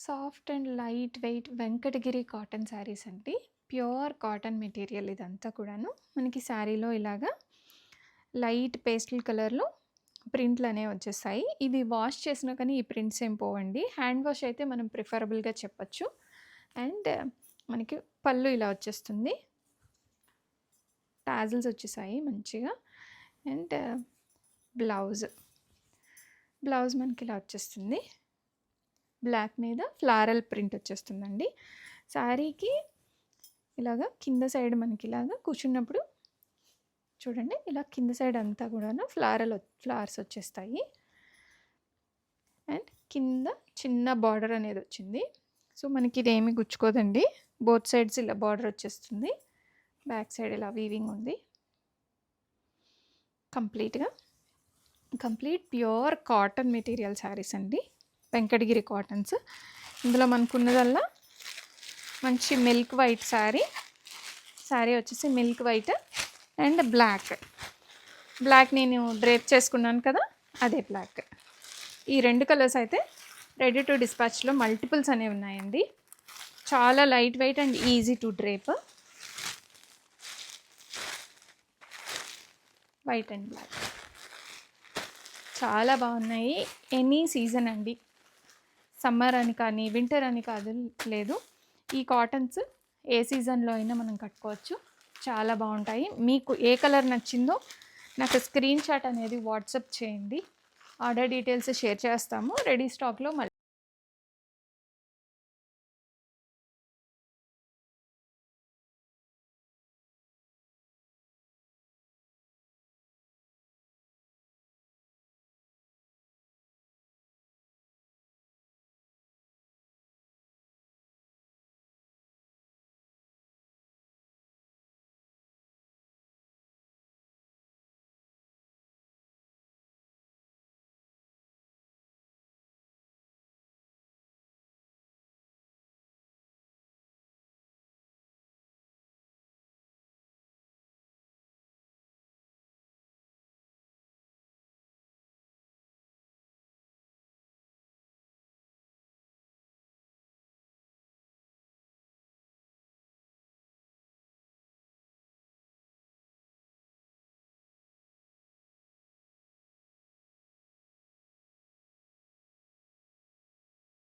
Soft and light weight Venkatagiri cotton saris అండి. Pure cotton material ఇదంతా కూడాను. మనకి శారీలో ఇలాగా లైట్ పేస్టల్ కలర్‌లో ప్రింట్‌లనేవి వచ్చేస్తాయి. ఇవి వాష్ చేసినా కానీ ఈ ప్రింట్స్ ఏం పోవండి. హ్యాండ్ వాష్ అయితే మనం ప్రిఫరబుల్‌గా చెప్పొచ్చు. అండ్ మనకి పళ్ళు ఇలా వచ్చేస్తుంది. టాజిల్స్ వచ్చేసాయి మంచిగా. And blouse. బ్లౌజ్ మనకి ఇలా వచ్చేస్తుంది. బ్లాక్ మీద ఫ్లారల్ ప్రింట్ వచ్చేస్తుందండి. శారీకి ఇలాగా కింద సైడ్ మనకి ఇలాగా కూర్చున్నప్పుడు చూడండి, ఇలా కింద సైడ్ అంతా కూడాను ఫ్లవర్స్ వచ్చేస్తాయి. అండ్ కింద చిన్న బార్డర్ అనేది వచ్చింది. సో మనకి ఇదేమి గుచ్చుకోదండి. బోత్ సైడ్స్ ఇలా బార్డర్ వచ్చేస్తుంది. బ్యాక్ సైడ్ ఇలా వీవింగ్ ఉంది. Complete pure cotton material saris అండి, వెంకటగిరి కాటన్స్. ఇందులో మనకున్నదల్లా మంచి మిల్క్ వైట్ శారీ వచ్చేసి మిల్క్ వైట్ అండ్ బ్లాక్ నేను డ్రేప్ చేసుకున్నాను కదా, అదే బ్లాక్. ఈ రెండు కలర్స్ అయితే రెడీ టు డిస్పాచ్లో మల్టిపుల్స్ అనేవి ఉన్నాయండి. చాలా light weight and easy to drape. White and black చాలా బాగున్నాయి. ఎనీ సీజన్ అండి, సమ్మర్ అని కానీ వింటర్ అని కాదు లేదు, ఈ కాటన్స్ ఏ సీజన్లో అయినా మనం కట్టుకోవచ్చు. చాలా బాగుంటాయి. మీకు ఏ కలర్ నచ్చిందో నాకు స్క్రీన్ షాట్ అనేది వాట్సాప్ చేయండి. ఆర్డర్ డీటెయిల్స్ షేర్ చేస్తాము. రెడీ స్టాక్లో